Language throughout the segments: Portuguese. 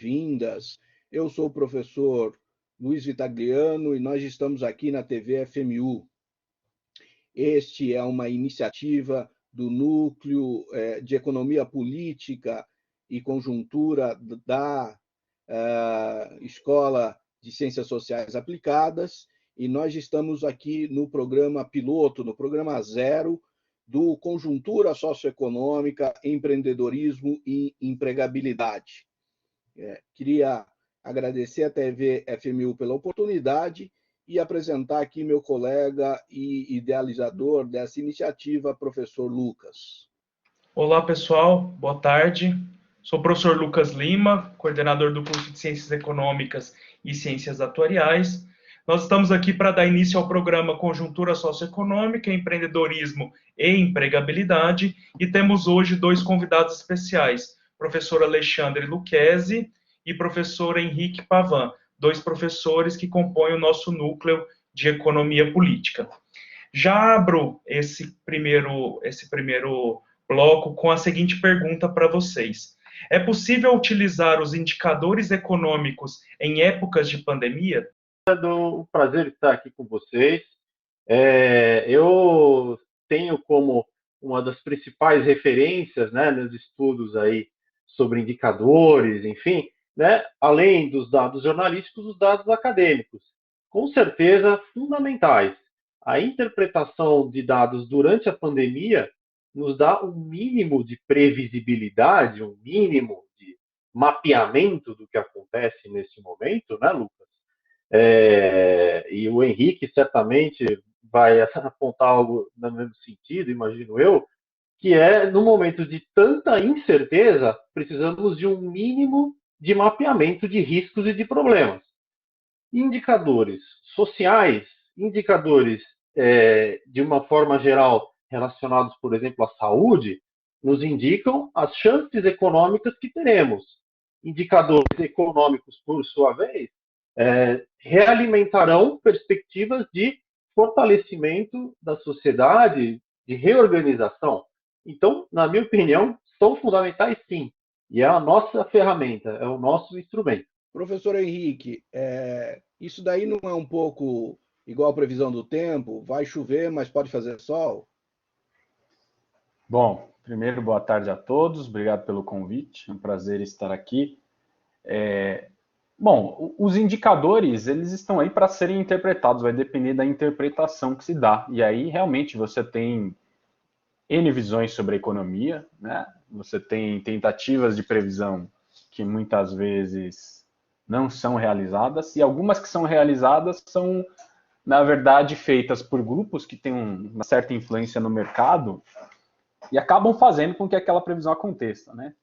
boas-vindas. Eu sou o professor Luiz Vitagliano e nós estamos aqui na TV FMU. Este é uma iniciativa do Núcleo de Economia Política e Conjuntura da Escola de Ciências Sociais Aplicadas, e nós estamos aqui no programa piloto, no programa zero, do Conjuntura Socioeconômica, Empreendedorismo e Empregabilidade. Queria agradecer à TV FMU pela oportunidade e apresentar aqui meu colega e idealizador dessa iniciativa, professor Lucas. Olá, pessoal. Boa tarde. Sou o professor Lucas Lima, coordenador do curso de Ciências Econômicas e Ciências Atuariais. Nós estamos aqui para dar início ao programa Conjuntura Socioeconômica, Empreendedorismo e Empregabilidade, e temos hoje dois convidados especiais, professor Alexandre Lucchesi e professor Henrique Pavan, dois professores que compõem o nosso núcleo de Economia Política. Já abro esse primeiro bloco com a seguinte pergunta para vocês. É possível utilizar os indicadores econômicos em épocas de pandemia? É um prazer estar aqui com vocês. Eu tenho como uma das principais referências, né, nos estudos aí sobre indicadores, enfim, né, além dos dados jornalísticos, os dados acadêmicos, com certeza fundamentais. A interpretação de dados durante a pandemia nos dá um mínimo de previsibilidade, um mínimo de mapeamento do que acontece nesse momento, né, Lucas? E o Henrique certamente vai apontar algo no mesmo sentido, imagino eu, que é, no momento de tanta incerteza, precisamos de um mínimo de mapeamento de riscos e de problemas. Indicadores sociais, indicadores de uma forma geral relacionados, por exemplo, à saúde, nos indicam as chances econômicas que teremos. Indicadores econômicos, por sua vez, realimentarão perspectivas de fortalecimento da sociedade, de reorganização. Então, na minha opinião, são fundamentais sim. E é a nossa ferramenta, é o nosso instrumento. Professor Henrique, isso daí não é um pouco igual a previsão do tempo? Vai chover, mas pode fazer sol? Bom, primeiro, boa tarde a todos. Obrigado pelo convite. É um prazer estar aqui. Bom, os indicadores, eles estão aí para serem interpretados, vai depender da interpretação que se dá. E aí, realmente, você tem N visões sobre a economia, né? Você tem tentativas de previsão que muitas vezes não são realizadas, e algumas que são realizadas são, na verdade, feitas por grupos que têm uma certa influência no mercado e acabam fazendo com que aquela previsão aconteça, né?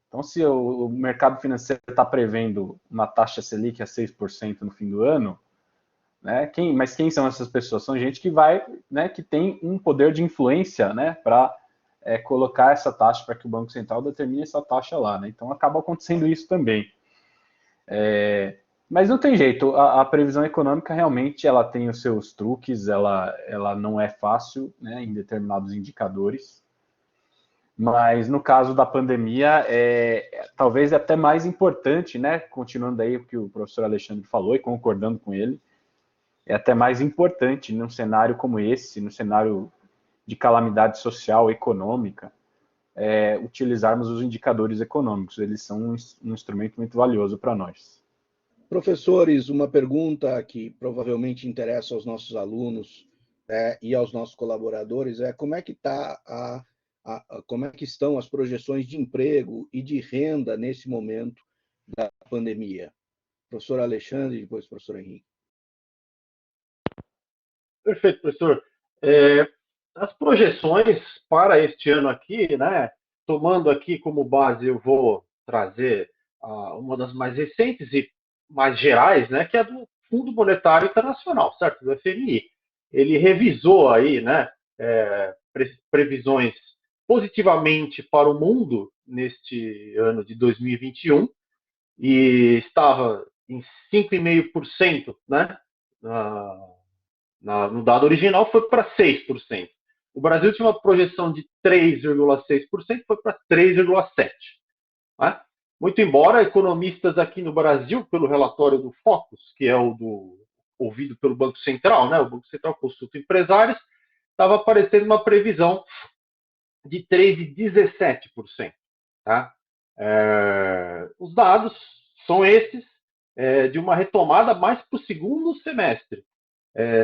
Então, se o mercado financeiro está prevendo uma taxa Selic a 6% no fim do ano, né, mas quem são essas pessoas? São gente que que tem um poder de influência, né, para colocar essa taxa, para que o Banco Central determine essa taxa lá, né? Então, acaba acontecendo isso também. Mas não tem jeito, a previsão econômica realmente ela tem os seus truques, ela não é fácil, né, em determinados indicadores. Mas no caso da pandemia, talvez até mais importante, né? Continuando aí o que o professor Alexandre falou e concordando com ele, é até mais importante num cenário como esse, no cenário de calamidade social, econômica, utilizarmos os indicadores econômicos. Eles são um instrumento muito valioso para nós. Professores, uma pergunta que provavelmente interessa aos nossos alunos e aos nossos colaboradores é como é que como é que estão as projeções de emprego e de renda nesse momento da pandemia? Professor Alexandre e depois professor Henrique. Perfeito, professor. As projeções para este ano aqui, né, tomando aqui como base, eu vou trazer uma das mais recentes e mais gerais, né, que é do Fundo Monetário Internacional, certo? Do FMI. Ele revisou aí, né, previsões positivamente para o mundo neste ano de 2021 e estava em 5,5%, né? No dado original foi para 6%. O Brasil tinha uma projeção de 3,6%, foi para 3,7%. Né? Muito embora economistas aqui no Brasil, pelo relatório do Focus, que é ouvido pelo Banco Central, né? O Banco Central consulta empresários, estava aparecendo uma previsão de 3,17%. Tá? Os dados são esses, de uma retomada mais para o segundo semestre,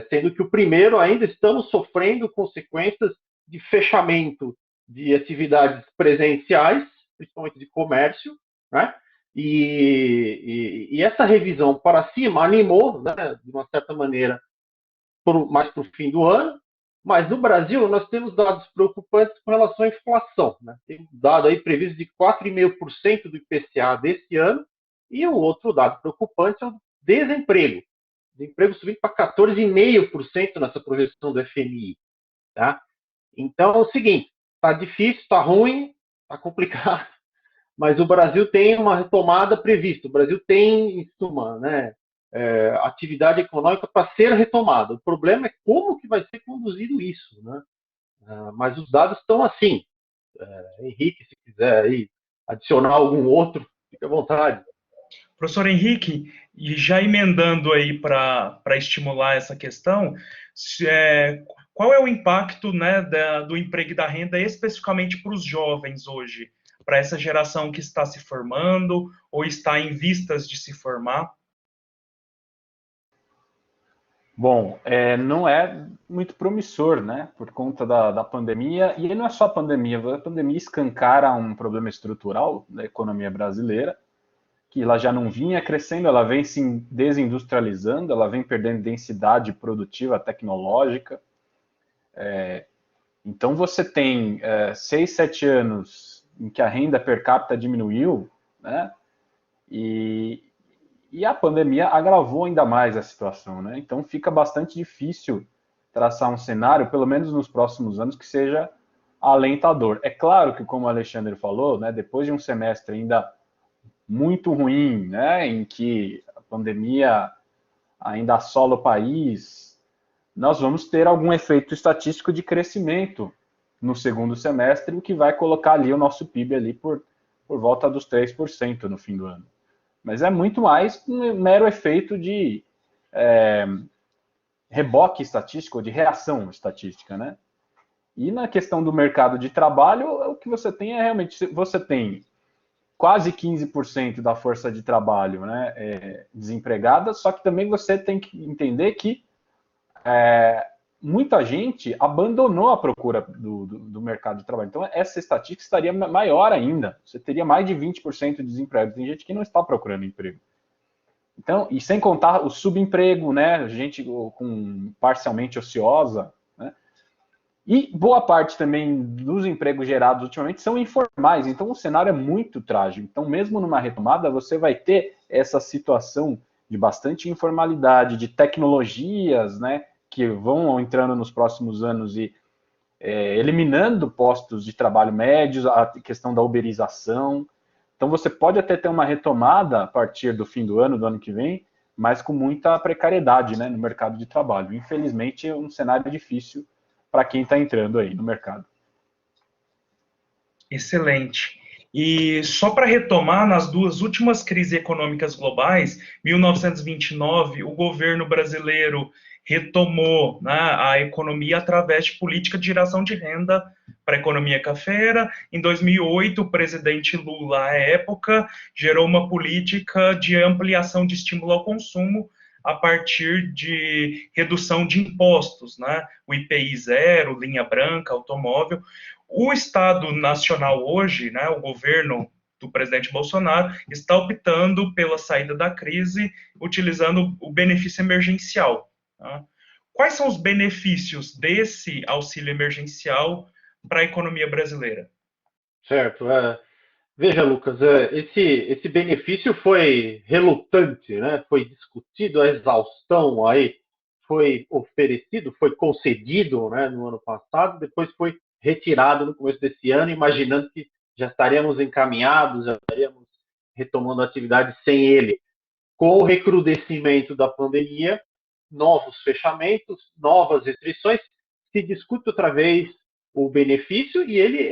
sendo que o primeiro ainda estamos sofrendo consequências de fechamento de atividades presenciais, principalmente de comércio, né? E essa revisão para cima animou, né, de uma certa maneira, mais para o fim do ano, mas no Brasil nós temos dados preocupantes com relação à inflação. Né? Tem um dado aí previsto de 4,5% do IPCA desse ano, e o outro dado preocupante é o desemprego. O desemprego subindo para 14,5% nessa projeção do FMI. Tá? Então é o seguinte, está difícil, está ruim, está complicado, mas o Brasil tem uma retomada prevista. O Brasil tem, em suma, né, atividade econômica para ser retomada. O problema é como que vai ser conduzido isso, né? Mas os dados estão assim. Henrique, se quiser aí adicionar algum outro, fique à vontade. Professor Henrique, e já emendando aí para estimular essa questão, qual é o impacto, né, do emprego e da renda especificamente para os jovens hoje, para essa geração que está se formando ou está em vistas de se formar? Bom, não é muito promissor, né, por conta da pandemia, e não é só a pandemia escancara um problema estrutural da economia brasileira, que ela já não vinha crescendo, ela vem se desindustrializando, ela vem perdendo densidade produtiva, tecnológica. Então você tem 6, 7 anos em que a renda per capita diminuiu, né, e a pandemia agravou ainda mais a situação, né? Então fica bastante difícil traçar um cenário, pelo menos nos próximos anos, que seja alentador. É claro que, como o Alexandre falou, né, depois de um semestre ainda muito ruim, né, em que a pandemia ainda assola o país, nós vamos ter algum efeito estatístico de crescimento no segundo semestre, o que vai colocar ali o nosso PIB ali por volta dos 3% no fim do ano. Mas é muito mais um mero efeito de reboque estatístico, ou de reação estatística, né? E na questão do mercado de trabalho, o que você tem é realmente, você tem quase 15% da força de trabalho, né, desempregada, só que também você tem que entender que muita gente abandonou a procura do mercado de trabalho. Então, essa estatística estaria maior ainda. Você teria mais de 20% de desemprego. Tem gente que não está procurando emprego. Então, e sem contar o subemprego, né? Gente parcialmente ociosa, né? E boa parte também dos empregos gerados ultimamente são informais. Então, o cenário é muito trágico. Então, mesmo numa retomada, você vai ter essa situação de bastante informalidade, de tecnologias, né, que vão entrando nos próximos anos e eliminando postos de trabalho médios, a questão da uberização. Então, você pode até ter uma retomada a partir do fim do ano que vem, mas com muita precariedade, né, no mercado de trabalho. Infelizmente, é um cenário difícil para quem está entrando aí no mercado. Excelente. E só para retomar, nas duas últimas crises econômicas globais, 1929, o governo brasileiro retomou, né, a economia através de política de geração de renda para a economia cafeira. Em 2008, o presidente Lula, à época, gerou uma política de ampliação de estímulo ao consumo a partir de redução de impostos, né? O IPI zero, linha branca, automóvel. O Estado Nacional hoje, né, o governo do presidente Bolsonaro, está optando pela saída da crise utilizando o benefício emergencial. Tá? Quais são os benefícios desse auxílio emergencial para a economia brasileira? Certo. Veja, Lucas, esse benefício foi relutante, né? Foi discutido a exaustão aí, foi oferecido, foi concedido, né, no ano passado, depois foi retirado no começo desse ano, imaginando que já estaríamos encaminhados, já estaríamos retomando a atividade sem ele. Com o recrudescimento da pandemia, novos fechamentos, novas restrições, se discute outra vez o benefício e ele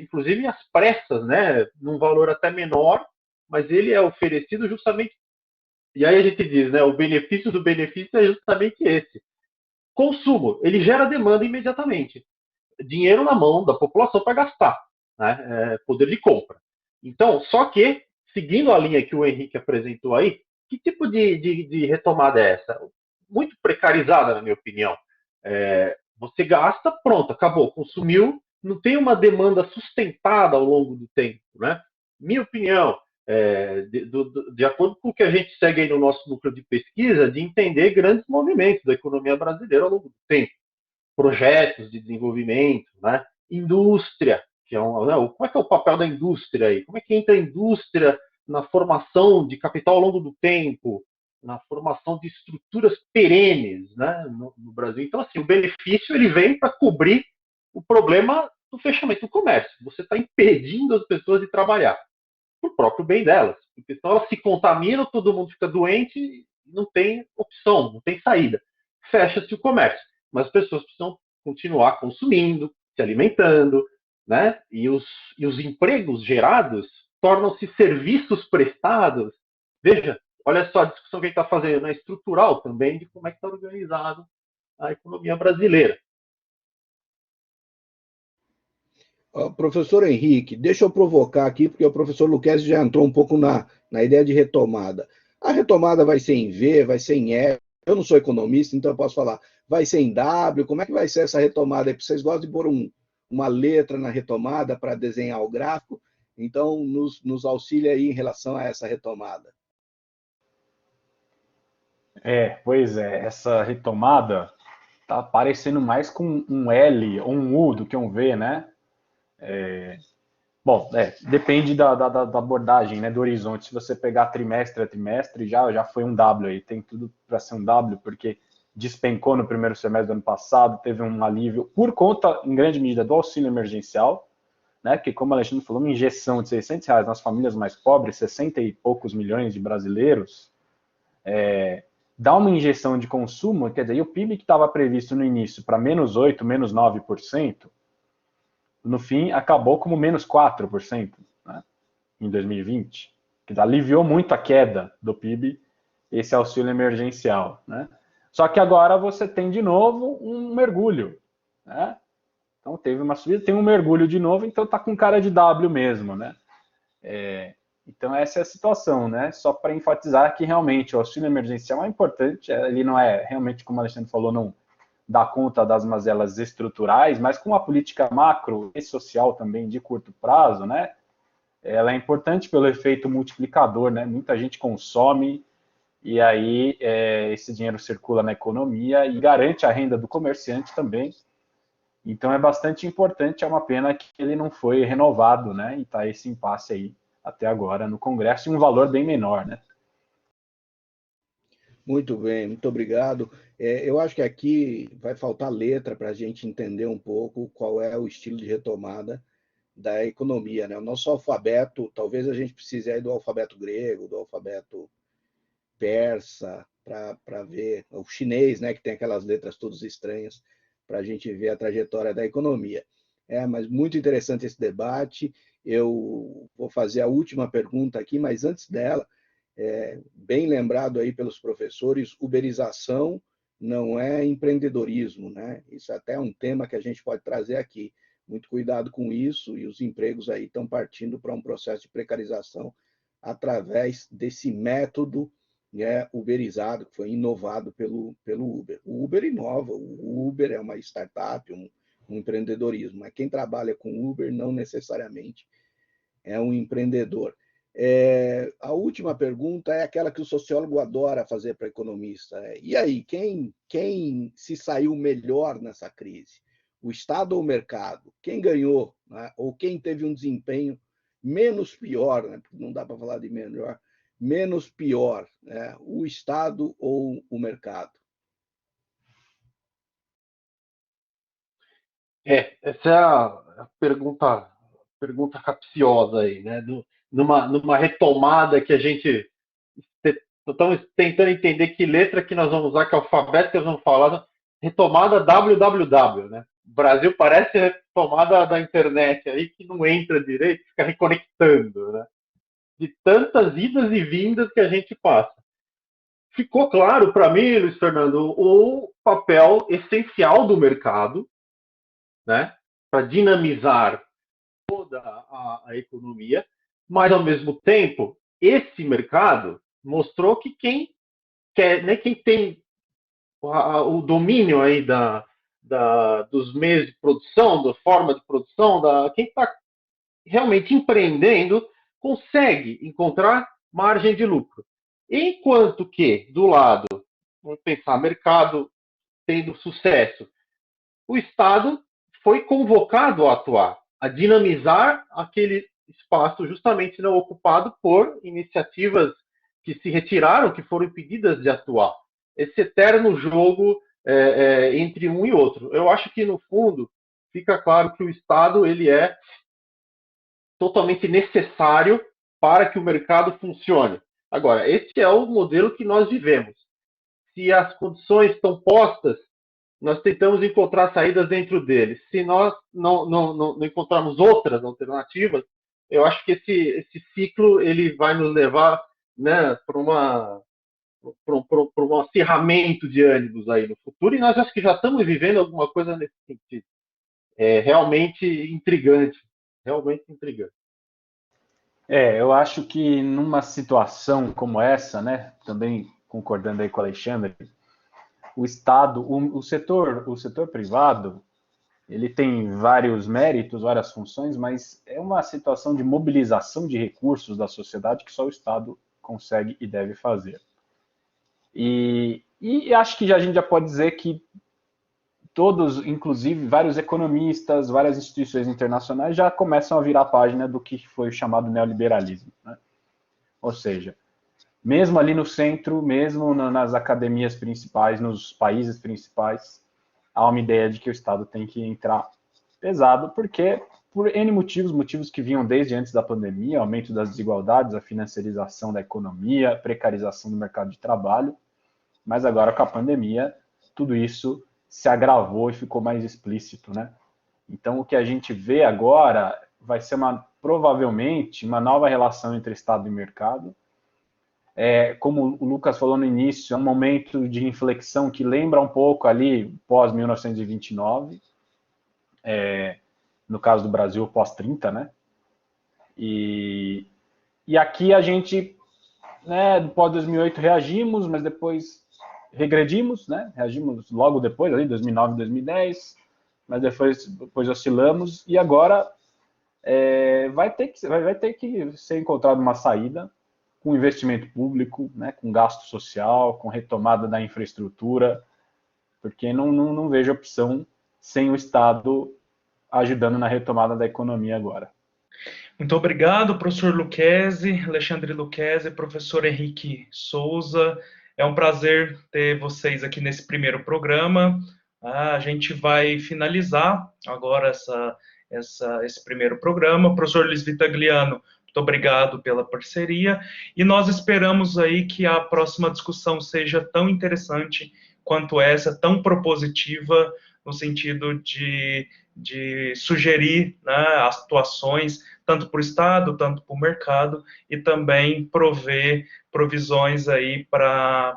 inclusive, às pressas, né, num valor até menor, mas ele é oferecido justamente, e aí a gente diz, né, o benefício do benefício é justamente esse. Consumo, ele gera demanda imediatamente. Dinheiro na mão da população para gastar, né? Poder de compra. Então, só que, seguindo a linha que o Henrique apresentou aí, que tipo de retomada é essa? Muito precarizada, na minha opinião. Você gasta, pronto, acabou, consumiu, não tem uma demanda sustentada ao longo do tempo, né? Minha opinião, de acordo com o que a gente segue aí no nosso núcleo de pesquisa, de entender grandes movimentos da economia brasileira ao longo do tempo, projetos de desenvolvimento, né? Indústria, que como é que é o papel da indústria aí? Como é que entra a indústria na formação de capital ao longo do tempo, na formação de estruturas perenes, né, no Brasil? Então, assim, o benefício ele vem para cobrir o problema do fechamento do comércio. Você está impedindo as pessoas de trabalhar por próprio bem delas, porque senão elas se contaminam, todo mundo fica doente, e não tem opção, não tem saída. Fecha-se o comércio, mas as pessoas precisam continuar consumindo, se alimentando, né? E os empregos gerados tornam-se serviços prestados. Veja, olha só a discussão que a gente está fazendo, né? Estrutural também, de como é que está organizado a economia brasileira. Professor Henrique, deixa eu provocar aqui, porque o professor Lucchesi já entrou um pouco na ideia de retomada. A retomada vai ser em V, vai ser em E. Eu não sou economista, então eu posso falar. Vai ser em W? Como é que vai ser essa retomada aí? Vocês gostam de pôr uma letra na retomada para desenhar o gráfico? Então, nos auxilia aí em relação a essa retomada. Pois é, essa retomada tá parecendo mais com um L ou um U do que um V, né? Bom, depende da abordagem, né, do horizonte. Se você pegar trimestre a trimestre, já foi um W aí. Tem tudo para ser um W, porque despencou no primeiro semestre do ano passado, teve um alívio por conta, em grande medida, do auxílio emergencial, né, que, como a Alexandre falou, uma injeção de R$600 nas famílias mais pobres, 60 e poucos milhões de brasileiros, dá uma injeção de consumo, quer dizer, e o PIB que estava previsto no início para menos 8%, menos 9%, no fim acabou como menos 4%, né, em 2020, que aliviou muito a queda do PIB, esse auxílio emergencial, né? Só que agora você tem de novo um mergulho, né? Então teve uma subida, tem um mergulho de novo, então tá com cara de W mesmo, né? Então essa é a situação, né? Só para enfatizar que realmente o auxílio emergencial é importante, ele não é realmente, como o Alexandre falou, não dá conta das mazelas estruturais, mas com a política macro e social também de curto prazo, né? Ela é importante pelo efeito multiplicador, né? Muita gente consome e aí esse dinheiro circula na economia e garante a renda do comerciante também. Então é bastante importante, é uma pena que ele não foi renovado, né? E está esse impasse aí até agora no Congresso e um valor bem menor, né? Muito bem, muito obrigado. Eu acho que aqui vai faltar letra para a gente entender um pouco qual é o estilo de retomada da economia, né? O nosso alfabeto, talvez a gente precise aí do alfabeto grego, do alfabeto persa, para ver, o chinês, né, que tem aquelas letras todas estranhas, para a gente ver a trajetória da economia. Mas muito interessante esse debate. Eu vou fazer a última pergunta aqui, mas antes dela, bem lembrado aí pelos professores, uberização não é empreendedorismo, né? Isso até é um tema que a gente pode trazer aqui. Muito cuidado com isso, e os empregos aí estão partindo para um processo de precarização através desse método uberizado, que foi inovado pelo Uber. O Uber inova, o Uber é uma startup, um empreendedorismo, mas quem trabalha com Uber não necessariamente é um empreendedor. A última pergunta é aquela que o sociólogo adora fazer para economista. E aí, quem se saiu melhor nessa crise? O Estado ou o mercado? Quem ganhou? Né? Ou quem teve um desempenho menos pior? Né? Porque não dá para falar de melhor. Menos pior, né? O Estado ou o mercado? Essa é a pergunta capciosa aí, né? Numa retomada que a gente estamos tentando entender que letra que nós vamos usar, que alfabeto que nós vamos falar, retomada www, né? O Brasil parece retomada da internet aí que não entra direito, fica reconectando, né? de tantas idas e vindas que a gente passa. Ficou claro para mim, Luiz Fernando, o papel essencial do mercado, né, para dinamizar toda a economia, mas, ao mesmo tempo, esse mercado mostrou que quem quer, né, quem tem o domínio aí dos meios de produção, da forma de produção, quem está realmente empreendendo, consegue encontrar margem de lucro. Enquanto que, do lado, vamos pensar, mercado tendo sucesso, o Estado foi convocado a atuar, a dinamizar aquele espaço justamente não ocupado por iniciativas que se retiraram, que foram impedidas de atuar. Esse eterno jogo entre um e outro. Eu acho que, no fundo, fica claro que o Estado ele é totalmente necessário para que o mercado funcione. Agora, esse é o modelo que nós vivemos. Se as condições estão postas, nós tentamos encontrar saídas dentro deles. Se nós não encontrarmos outras alternativas, eu acho que esse ciclo ele vai nos levar, né, para um acirramento de ânimos aí no futuro, e nós acho que já estamos vivendo alguma coisa nesse sentido. É realmente intrigante. Realmente intrigante. Eu acho que numa situação como essa, né, também concordando aí com o Alexandre, o Estado, o setor privado, ele tem vários méritos, várias funções, mas é uma situação de mobilização de recursos da sociedade que só o Estado consegue e deve fazer. E acho que a gente já pode dizer que todos, inclusive vários economistas, várias instituições internacionais já começam a virar a página do que foi chamado neoliberalismo, né? Ou seja, mesmo ali no centro, mesmo nas academias principais, nos países principais, há uma ideia de que o Estado tem que entrar pesado, porque por N motivos que vinham desde antes da pandemia, aumento das desigualdades, a financiarização da economia, precarização do mercado de trabalho, mas agora com a pandemia, tudo isso se agravou e ficou mais explícito, né? Então, o que a gente vê agora vai ser provavelmente uma nova relação entre Estado e mercado. Como o Lucas falou no início, é um momento de inflexão que lembra um pouco ali pós-1929, no caso do Brasil, pós-30, né? E aqui a gente, né, pós-2008 reagimos, mas depois regredimos, né? Reagimos logo depois, ali 2009, 2010, mas depois oscilamos e agora vai ter que ser encontrada uma saída com investimento público, né? Com gasto social, com retomada da infraestrutura, porque não vejo opção sem o Estado ajudando na retomada da economia agora. Muito obrigado, professor Lucchesi, Alexandre Lucchesi, professor Henrique Souza. É um prazer ter vocês aqui nesse primeiro programa. A gente vai finalizar agora esse primeiro programa. Professor Luiz Vitagliano, muito obrigado pela parceria. E nós esperamos aí que a próxima discussão seja tão interessante quanto essa, tão propositiva, no sentido de sugerir, né, atuações tanto para o Estado, tanto para o mercado, e também prover provisões aí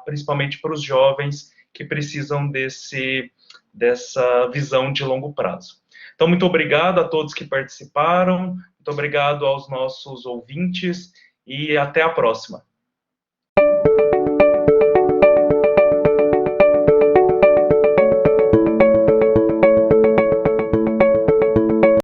principalmente para os jovens que precisam dessa visão de longo prazo. Então, muito obrigado a todos que participaram, muito obrigado aos nossos ouvintes e até a próxima.